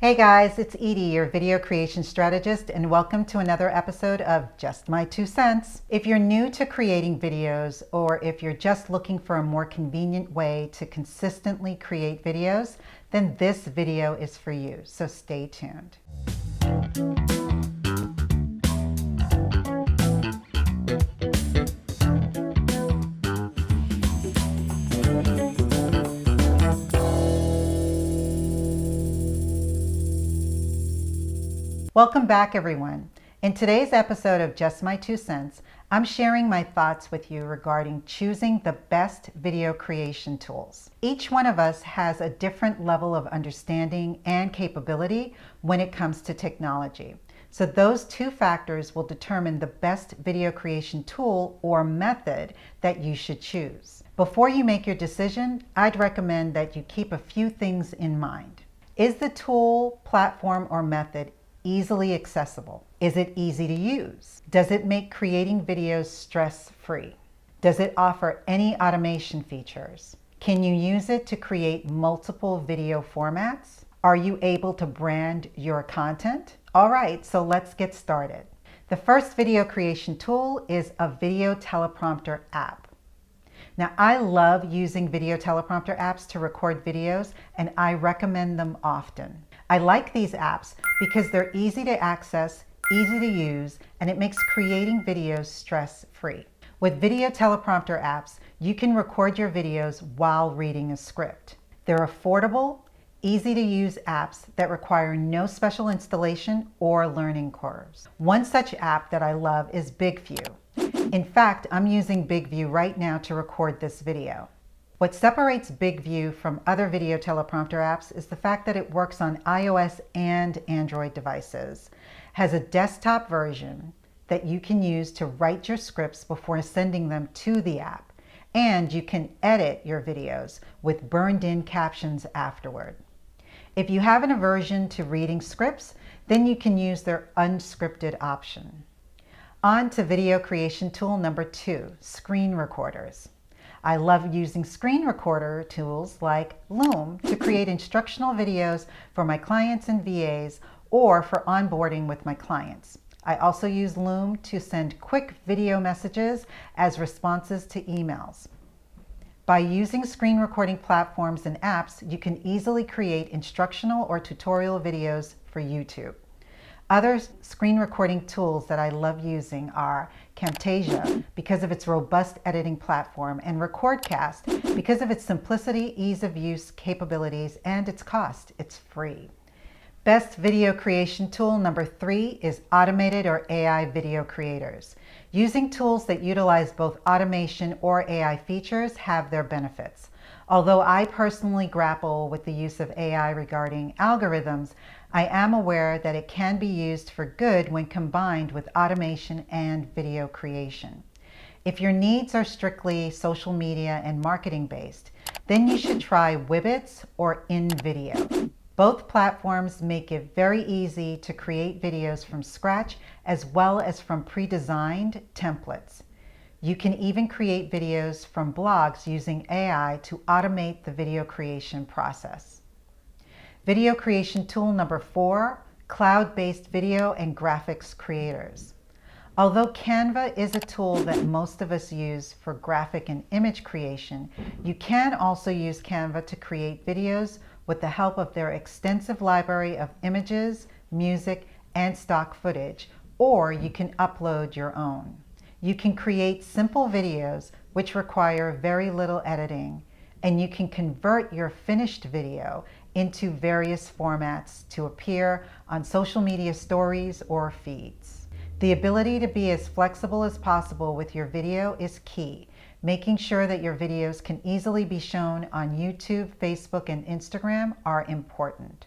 Hey guys, it's Edie, your video creation strategist, and welcome to another episode of Just My 2 Cents. If you're new to creating videos, or if you're just looking for a more convenient way to consistently create videos, then this video is for you, so stay tuned. Welcome back, everyone. In today's episode of Just My 2 Cents, I'm sharing my thoughts with you regarding choosing the best video creation tools. Each one of us has a different level of understanding and capability when it comes to technology. So those two factors will determine the best video creation tool or method that you should choose. Before you make your decision, I'd recommend that you keep a few things in mind. Is the tool, platform, or method easily accessible? Is it easy to use? Does it make creating videos stress-free? Does it offer any automation features? Can you use it to create multiple video formats? Are you able to brand your content? All right, so let's get started. The first video creation tool is a video teleprompter app. Now, I love using video teleprompter apps to record videos, and I recommend them often. I like these apps because they're easy to access, easy to use, and it makes creating videos stress-free. With video teleprompter apps, you can record your videos while reading a script. They're affordable, easy to use apps that require no special installation or learning curves. One such app that I love is BigView. In fact, I'm using BigView right now to record this video. What separates BigView from other video teleprompter apps is the fact that it works on iOS and Android devices, has a desktop version that you can use to write your scripts before sending them to the app, and you can edit your videos with burned-in captions afterward. If you have an aversion to reading scripts, then you can use their unscripted option. On to video creation tool number 2, screen recorders. I love using screen recorder tools like Loom to create instructional videos for my clients and VAs or for onboarding with my clients. I also use Loom to send quick video messages as responses to emails. By using screen recording platforms and apps, you can easily create instructional or tutorial videos for YouTube. Other screen recording tools that I love using are Camtasia because of its robust editing platform, and Recordcast because of its simplicity, ease of use, capabilities, and its cost. It's free. Best video creation tool number 3 is automated or AI video creators. Using tools that utilize both automation or AI features have their benefits. Although I personally grapple with the use of AI regarding algorithms, I am aware that it can be used for good when combined with automation and video creation. If your needs are strictly social media and marketing based, then you should try Wibbits or InVideo. Both platforms make it very easy to create videos from scratch as well as from pre-designed templates. You can even create videos from blogs using AI to automate the video creation process. Video creation tool number 4, cloud-based video and graphics creators. Although Canva is a tool that most of us use for graphic and image creation, you can also use Canva to create videos with the help of their extensive library of images, music, and stock footage, or you can upload your own. You can create simple videos which require very little editing, and you can convert your finished video into various formats to appear on social media stories or feeds. The ability to be as flexible as possible with your video is key. Making sure that your videos can easily be shown on YouTube, Facebook, and Instagram are important.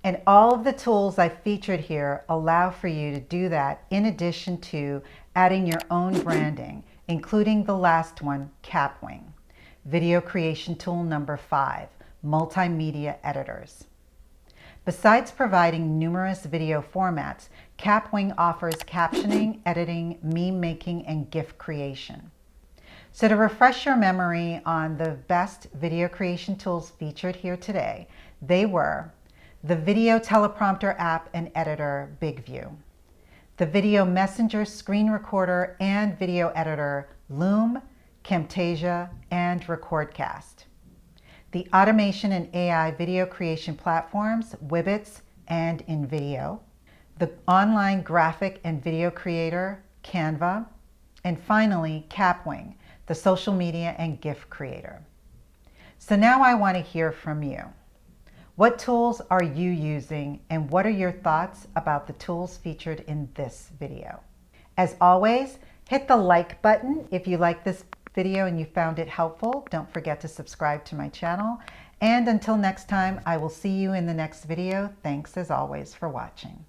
And all of the tools I featured here allow for you to do that in addition to adding your own branding, including the last one, Capwing. Video creation tool number 5, multimedia editors. Besides providing numerous video formats, Capwing offers captioning, editing, meme making, and GIF creation. So to refresh your memory on the best video creation tools featured here today, they were the video teleprompter app and editor, BigView, the video messenger screen recorder and video editor, Loom, Camtasia, and Recordcast, the automation and AI video creation platforms, Wibbits and InVideo, the online graphic and video creator, Canva, and finally, Capwing, the social media and GIF creator. So now I want to hear from you. What tools are you using, and what are your thoughts about the tools featured in this video? As always, hit the like button if you like this video and you found it helpful. Don't forget to subscribe to my channel. And until next time, I will see you in the next video. Thanks as always for watching.